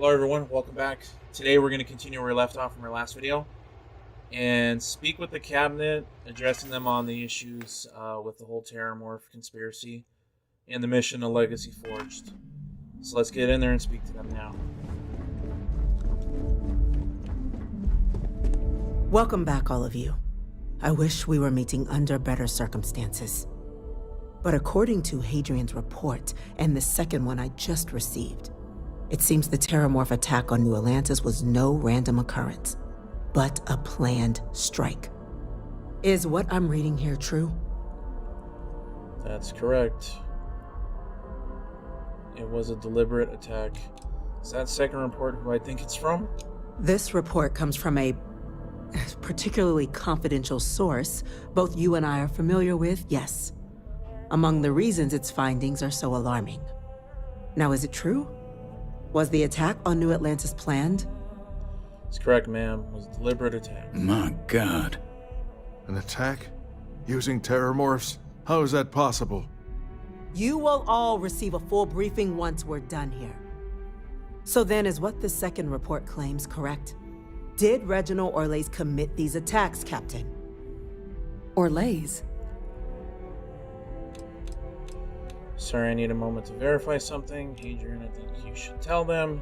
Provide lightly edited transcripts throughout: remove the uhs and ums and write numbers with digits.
Hello everyone, welcome back. Today we're going to continue where we left off from our last video and speak with the cabinet, addressing them on the issues with the whole Terramorph conspiracy and the mission of Legacy Forged. So let's get in there and speak to them now. Welcome back, all of you. I wish we were meeting under better circumstances. But according to Hadrian's report and the second one I just received, it seems the Terramorph attack on New Atlantis was no random occurrence, but a planned strike. Is what I'm reading here true? That's correct. It was a deliberate attack. Is that second report who I think it's from? This report comes from a particularly confidential source both you and I are familiar with, yes. Among the reasons its findings are so alarming. Now, is it true? Was the attack on New Atlantis planned? That's correct, ma'am. It was a deliberate attack. My God. An attack? Using Terramorphs? How is that possible? You will all receive a full briefing once we're done here. So then, is what the second report claims correct? Did Reginald Orlays commit these attacks, Captain? Orlays? Sorry, I need a moment to verify something. Hadrian, I think you should tell them.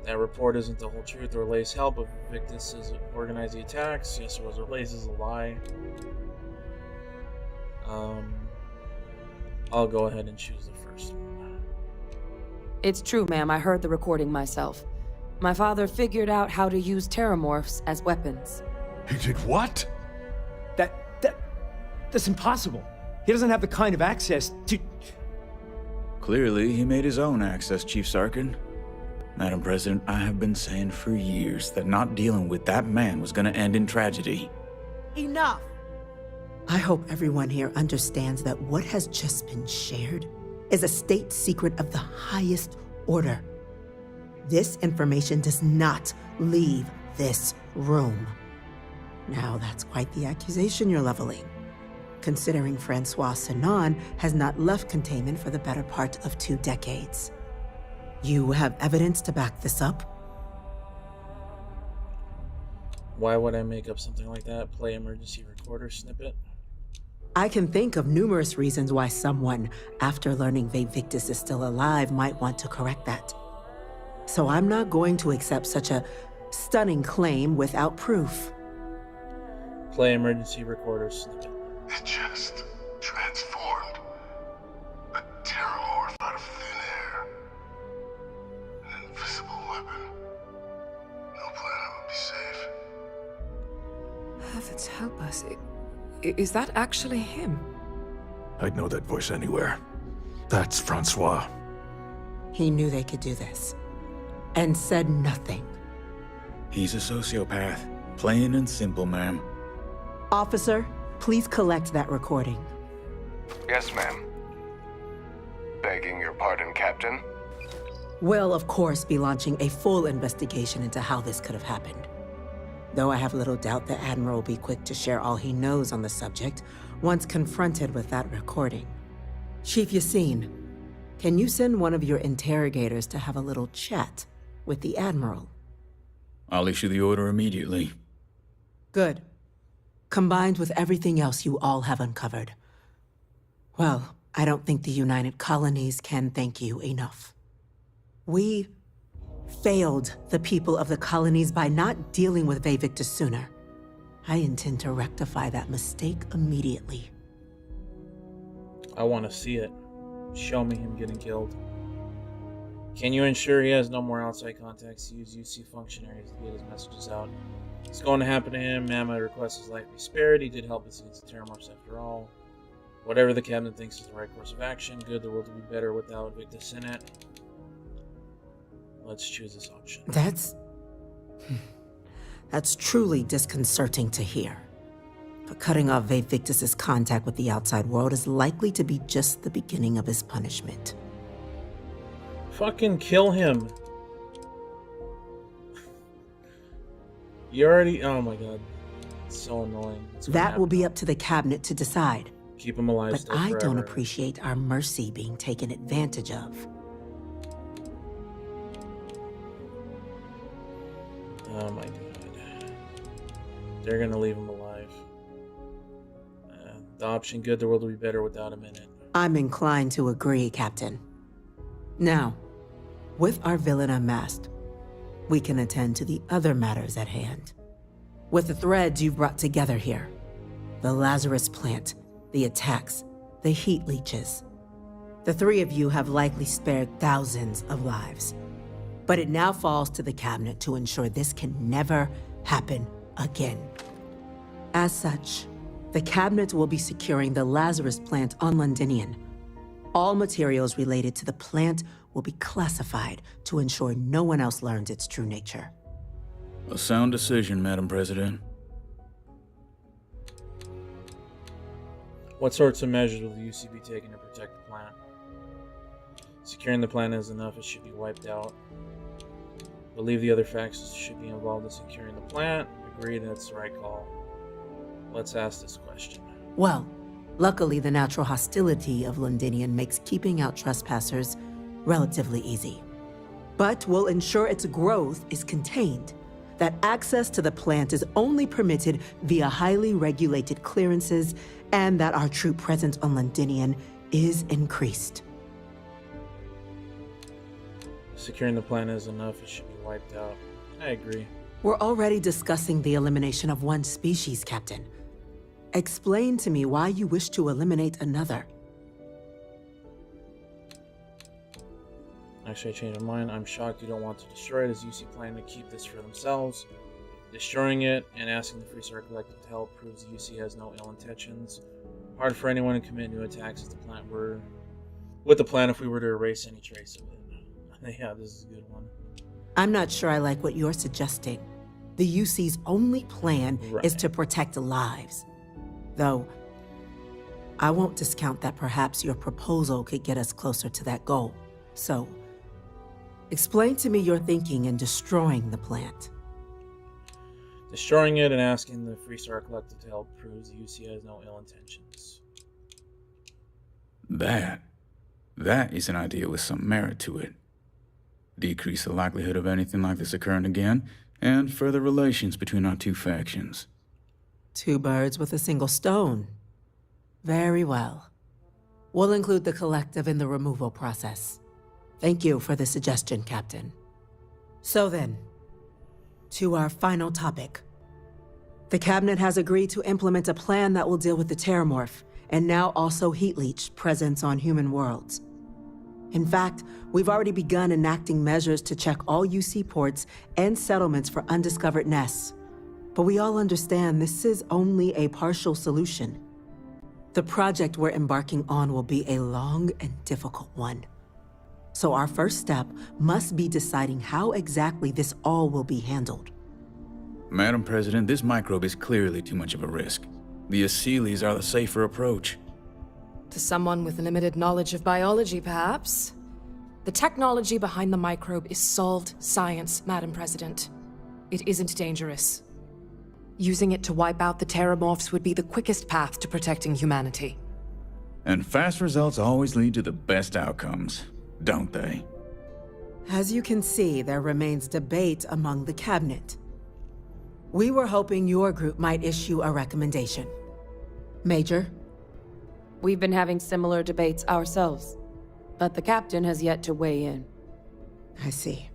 That report isn't the whole truth. Orlays helped, but Victus has organized the attacks. Yes, it was Orlays is a lie. I'll go ahead and choose the first one. It's true, ma'am. I heard the recording myself. My father figured out how to use Terramorphs as weapons. He did what? That's impossible. He doesn't have the kind of access to... Clearly, he made his own access, Chief Sarkin. Madam President, I have been saying for years that not dealing with that man was gonna end in tragedy. Enough! I hope everyone here understands that what has just been shared is a state secret of the highest order. This information does not leave this room. Now, that's quite the accusation you're leveling, considering Francois Sinon has not left containment for the better part of 2 decades. You have evidence to back this up? Why would I make up something like that? Play emergency recorder snippet? I can think of numerous reasons why someone, after learning Victus is still alive, might want to correct that. So I'm not going to accept such a stunning claim without proof. Play emergency recorder snippet. It just transformed. A Terramorph out of thin air. An invisible weapon. No planet would be safe. Heavens help us. Is that actually him? I'd know that voice anywhere. That's Francois. He knew they could do this, and said nothing. He's a sociopath. Plain and simple, ma'am. Officer, please collect that recording. Yes, ma'am. Begging your pardon, Captain. We'll, of course, be launching a full investigation into how this could have happened. Though I have little doubt the Admiral will be quick to share all he knows on the subject once confronted with that recording. Chief Yassine, can you send one of your interrogators to have a little chat with the Admiral? I'll issue the order immediately. Good. Combined with everything else you all have uncovered. Well, I don't think the United Colonies can thank you enough. We failed the people of the colonies by not dealing with Victus sooner. I intend to rectify that mistake immediately. I want to see it. Show me him getting killed. Can you ensure he has no more outside contacts to use UC functionaries to get his messages out? It's going to happen to him. Ma'am, I request his life be spared. He did help us against the Terramorphs after all. Whatever the cabinet thinks is the right course of action. Good, the world will be better without Victus in it. Let's choose this option. That's truly disconcerting to hear. But cutting off Victus's contact with the outside world is likely to be just the beginning of his punishment. Fucking kill him. You already... Oh my god. It's so annoying. That will be up to the cabinet to decide. Keep him alive. But I don't appreciate our mercy being taken advantage of. Oh my god. They're gonna leave him alive. The option good, the world will be better without him in it. I'm inclined to agree, Captain. Now, with our villain unmasked, we can attend to the other matters at hand. With the threads you've brought together here, the Lazarus plant, the attacks, the heat leeches, the three of you have likely spared thousands of lives. But it now falls to the cabinet to ensure this can never happen again. As such, the cabinet will be securing the Lazarus plant on Londinian. All materials related to the plant will be classified to ensure no one else learns its true nature. A sound decision, Madam President. What sorts of measures will the UC be taking to protect the plant? Securing the plant is enough, it should be wiped out. Believe the other factions should be involved in securing the plant. Agreed, that's the right call. Let's ask this question. Well, luckily the natural hostility of Londinian makes keeping out trespassers relatively easy. But we'll ensure its growth is contained, that access to the plant is only permitted via highly regulated clearances, and that our troop presence on Londinian is increased. Securing the plant is enough, it should be wiped out. I agree. We're already discussing the elimination of one species, Captain. Explain to me why you wish to eliminate another. Actually, I changed my mind. I'm shocked you don't want to destroy it, as UC plan to keep this for themselves. Destroying it and asking the Free Star Collective to help proves the UC has no ill intentions. Hard for anyone to commit new attacks if the plant were with the plan if we were to erase any trace of it. Yeah, this is a good one. I'm not sure I like what you're suggesting. The UC's only plan is to protect lives. Though, I won't discount that perhaps your proposal could get us closer to that goal. So, explain to me your thinking in destroying the plant. Destroying it and asking the Free Star Collective to help proves the UC has no ill intentions. That is an idea with some merit to it. Decrease the likelihood of anything like this occurring again, and further relations between our two factions. Two birds with a single stone. Very well. We'll include the collective in the removal process. Thank you for the suggestion, Captain. So then, to our final topic. The Cabinet has agreed to implement a plan that will deal with the Terramorph, and now also Heat Leech presence on human worlds. In fact, we've already begun enacting measures to check all UC ports and settlements for undiscovered nests. But we all understand this is only a partial solution. The project we're embarking on will be a long and difficult one. So our first step must be deciding how exactly this all will be handled. Madam President, this microbe is clearly too much of a risk. The Aseles are the safer approach. To someone with limited knowledge of biology, perhaps. The technology behind the microbe is solved science, Madam President. It isn't dangerous. Using it to wipe out the Terramorphs would be the quickest path to protecting humanity. And fast results always lead to the best outcomes, don't they? As you can see, there remains debate among the Cabinet. We were hoping your group might issue a recommendation. Major? We've been having similar debates ourselves, but the captain has yet to weigh in. I see.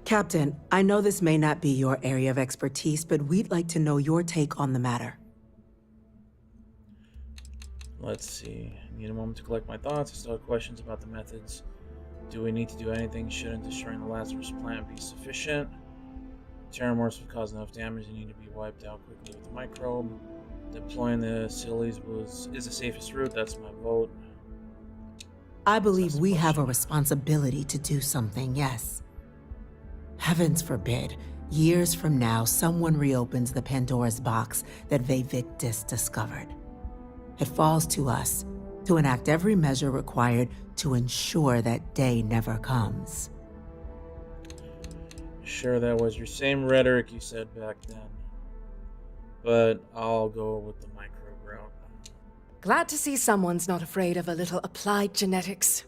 Captain, I know this may not be your area of expertise, but we'd like to know your take on the matter. Let's see. Need a moment to collect my thoughts. I still have questions about the methods. Do we need to do anything? Shouldn't destroying the Lazarus plant be sufficient? Terramorphs would cause enough damage. They need to be wiped out quickly with the microbe. Deploying the Aseles is the safest route. That's my vote. I believe we have a responsibility to do something, yes. Heavens forbid, years from now, someone reopens the Pandora's box that Vivictus discovered. It falls to us to enact every measure required to ensure that day never comes. Sure, that was your same rhetoric you said back then. But I'll go with the microbe route. Glad to see someone's not afraid of a little applied genetics.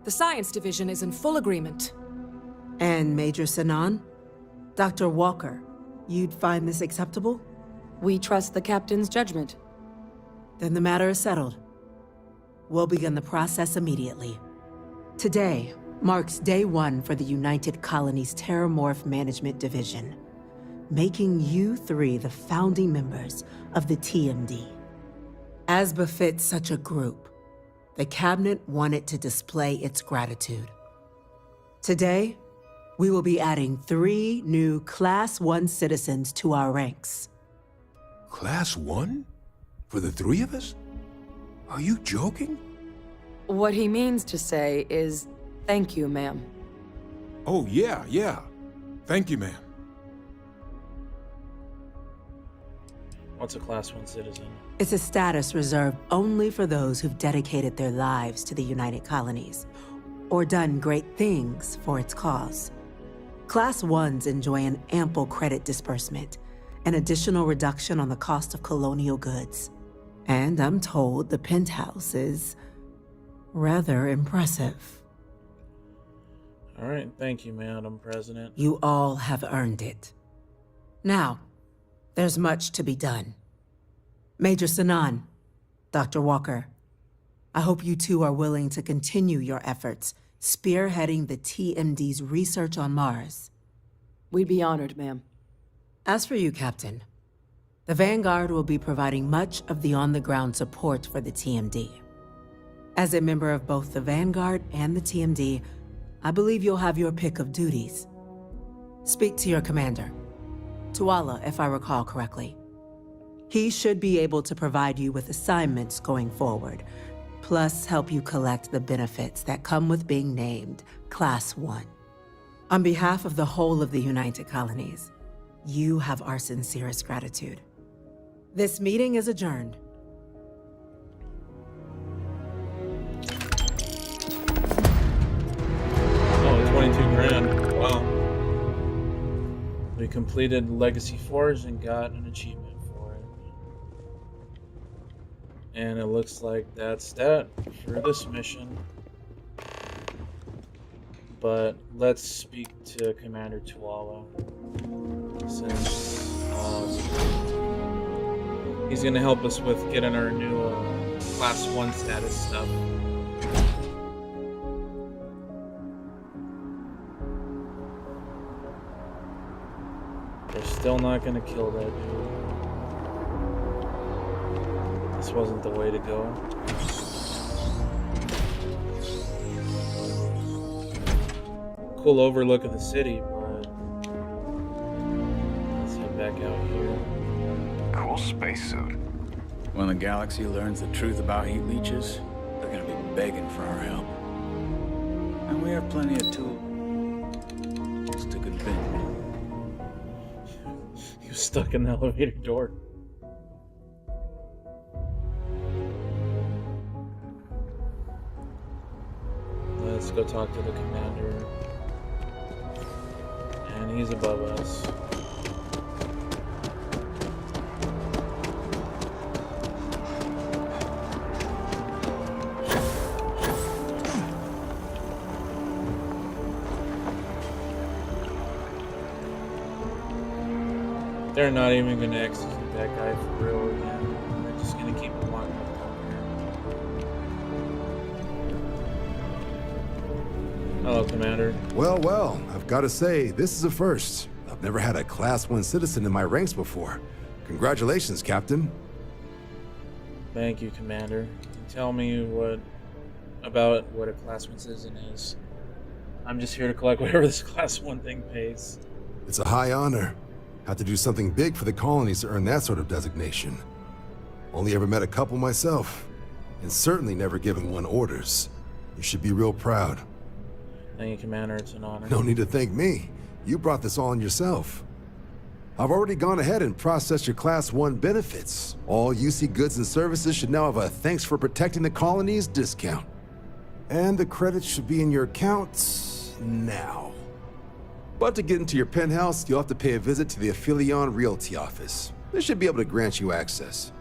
The science division is in full agreement. And Major Sinan? Dr. Walker, you'd find this acceptable? We trust the captain's judgment. Then the matter is settled. We'll begin the process immediately. Today marks day 1 for the United Colonies Terramorph Management Division, making you 3 the founding members of the TMD. As befits such a group, the Cabinet wanted to display its gratitude. Today, we will be adding 3 new Class 1 citizens to our ranks. Class 1? For the 3 of us? Are you joking? What he means to say is, thank you, ma'am. Oh, yeah. Thank you, ma'am. What's a Class 1 citizen? It's a status reserved only for those who've dedicated their lives to the United Colonies, or done great things for its cause. Class 1s enjoy an ample credit disbursement, an additional reduction on the cost of colonial goods. And I'm told the penthouse is rather impressive. All right, thank you, Madam President. You all have earned it. Now, there's much to be done. Major Sanan, Dr. Walker, I hope you two are willing to continue your efforts spearheading the TMD's research on Mars. We'd be honored, ma'am. As for you, Captain, the Vanguard will be providing much of the on-the-ground support for the TMD. As a member of both the Vanguard and the TMD, I believe you'll have your pick of duties. Speak to your commander, Tuala, if I recall correctly. He should be able to provide you with assignments going forward, plus help you collect the benefits that come with being named Class 1. On behalf of the whole of the United Colonies, you have our sincerest gratitude. This meeting is adjourned. Oh, 22 grand. Wow. We completed Legacy Forge and got an achievement for it. And it looks like that's that for this mission. But let's speak to Commander Tuala, since he's gonna help us with getting our new Class 1 status stuff. They're still not gonna kill that dude. This wasn't the way to go. Cool overlook of the city, but let's head back out here. Cool spacesuit. When the galaxy learns the truth about heat leeches, they're gonna be begging for our help. And we have plenty of tools to convince me. He was stuck in the elevator door. Let's go talk to the commander. And he's above us. They're not even going to execute that guy for real again. They're just going to keep him locked up down here. Hello, Commander. Well, I've got to say, this is a first. I've never had a Class 1 citizen in my ranks before. Congratulations, Captain. Thank you, Commander. Tell me about what a Class 1 citizen is. I'm just here to collect whatever this Class 1 thing pays. It's a high honor. Had to do something big for the colonies to earn that sort of designation. Only ever met a couple myself, and certainly never given one orders. You should be real proud. Thank you, Commander. It's an honor. No need to thank me. You brought this on yourself. I've already gone ahead and processed your Class 1 benefits. All UC goods and services should now have a thanks for protecting the colonies discount. And the credits should be in your accounts now. But to get into your penthouse, you'll have to pay a visit to the Aphelion Realty office. They should be able to grant you access.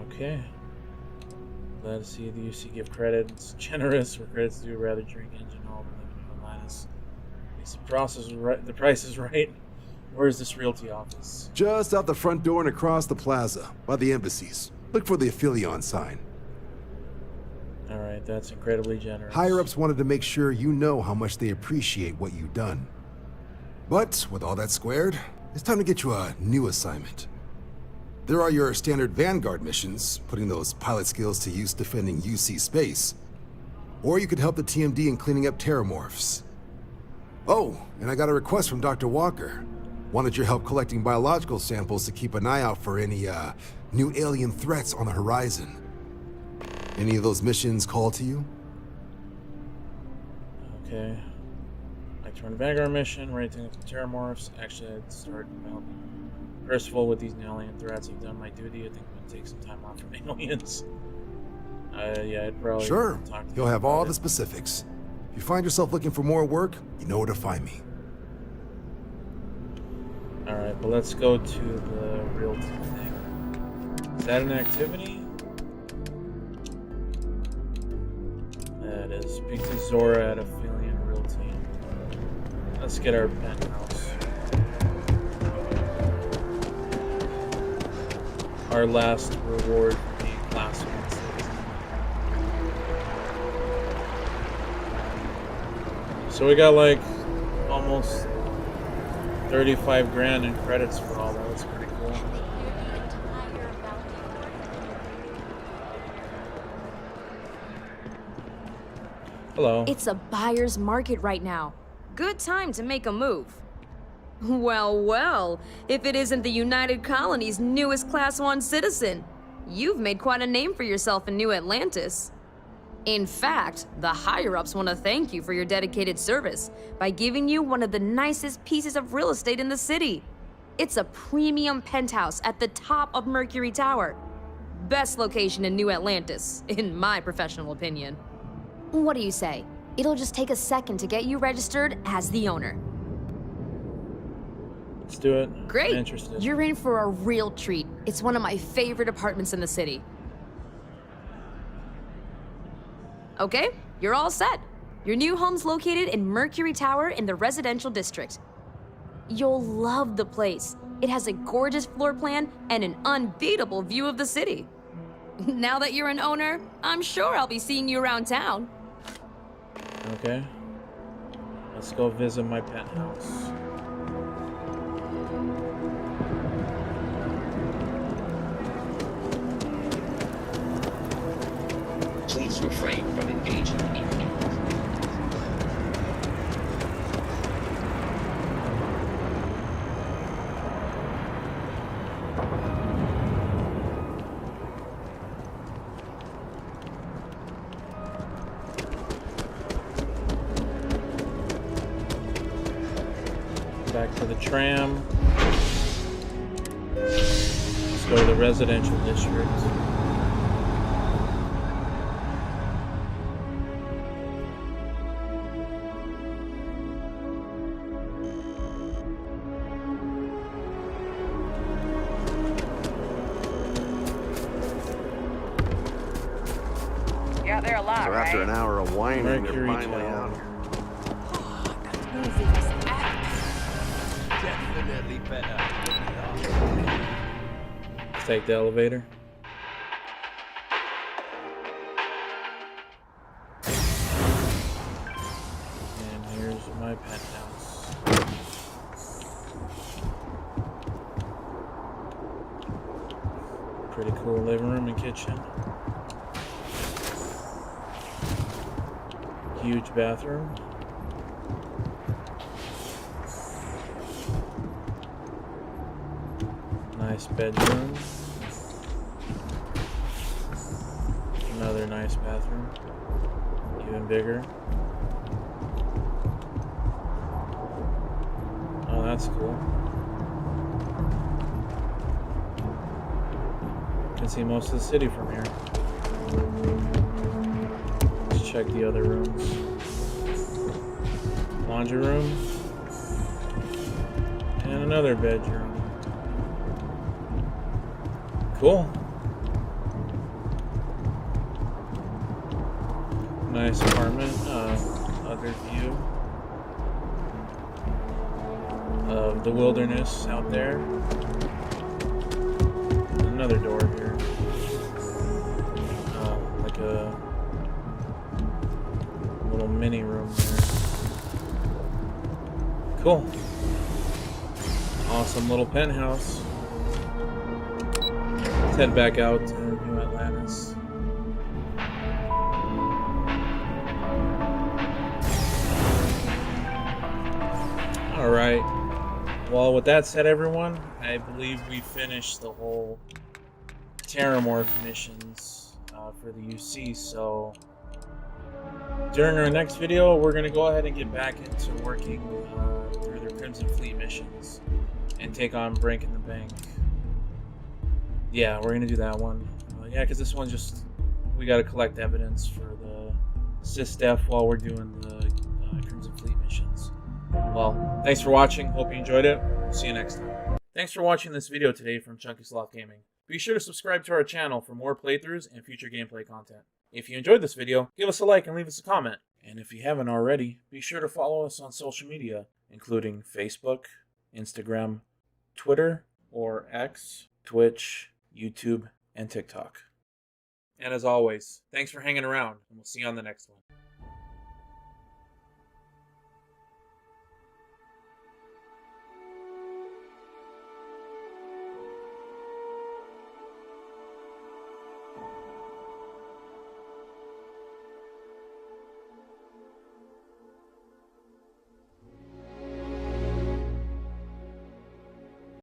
Okay. Glad to see the UC give credit. It's generous for credits due rather drink engine home and living in Atlantis. The price is right. The price is right. Where's this realty office? Just out the front door and across the plaza, by the embassies. Look for the Aphelion sign. Alright, that's incredibly generous. Higher-ups wanted to make sure you know how much they appreciate what you've done. But, with all that squared, it's time to get you a new assignment. There are your standard Vanguard missions, putting those pilot skills to use defending UC space. Or you could help the TMD in cleaning up terramorphs. Oh, and I got a request from Dr. Walker. Wanted your help collecting biological samples to keep an eye out for any, new alien threats on the horizon. Any of those missions call to you? Okay. Like to run a Vanguard mission, rating with the terramorphs. Actually, I'd start helping Percival with these alien threats. I've done my duty. I think I'm gonna take some time off from aliens. Yeah, I'd probably Sure. talk to You'll you have about all it. the specifics. If you find yourself looking for more work, you know where to find me. Alright, but let's go to the realty thing. Is that an activity? That is. Speak to Zora at Aphelion Realty. Let's get our penthouse. Our last reward for being class 1 citizen. So we got like almost 35 grand in credits for all that. That's pretty cool. Hello. It's a buyer's market right now. Good time to make a move. Well, well, if it isn't the United Colony's newest Class 1 citizen, you've made quite a name for yourself in New Atlantis. In fact, the higher-ups want to thank you for your dedicated service by giving you one of the nicest pieces of real estate in the city. It's a premium penthouse at the top of Mercury Tower. Best location in New Atlantis, in my professional opinion. What do you say? It'll just take a second to get you registered as the owner. Let's do it. Great. I'm interested. You're in for a real treat. It's one of my favorite apartments in the city. Okay, you're all set. Your new home's located in Mercury Tower in the residential district. You'll love the place. It has a gorgeous floor plan and an unbeatable view of the city. Now that you're an owner, I'm sure I'll be seeing you around town. Okay. Let's go visit my penthouse. Please refrain from engaging in Back to the tram. Let's go to the residential district. Yeah, they're a lot, So right? after an hour of whining, Mercury they're finally Tower. out here. Definitely better. Let's take the elevator. And here's my penthouse. Pretty cool living room and kitchen. Huge bathroom. Nice bedroom. Another nice bathroom. Even bigger. Oh, that's cool. Can see most of the city from here. Let's check the other rooms. Laundry room. And another bedroom. Cool. Nice apartment. Other view. of the wilderness out there. Another door here. Like a little mini room there. Cool. Awesome little penthouse. Let's head back out to New Atlantis. Alright. Well, with that said, everyone, I believe we finished the whole Terramorph missions for the UC, so during our next video, we're going to go ahead and get back into working through the Crimson Fleet missions and take on Breaking the Bank. Yeah, we're going to do that one. Yeah, because this one's just, we got to collect evidence for the SysDef while we're doing the Crimson Fleet missions. Well, thanks for watching. Hope you enjoyed it. See you next time. Thanks for watching this video today from ChnkySlothGaming. Be sure to subscribe to our channel for more playthroughs and future gameplay content. If you enjoyed this video, give us a like and leave us a comment. And if you haven't already, be sure to follow us on social media, including Facebook, Instagram, Twitter, or X, Twitch, YouTube, and TikTok. And as always, thanks for hanging around, and we'll see you on the next one.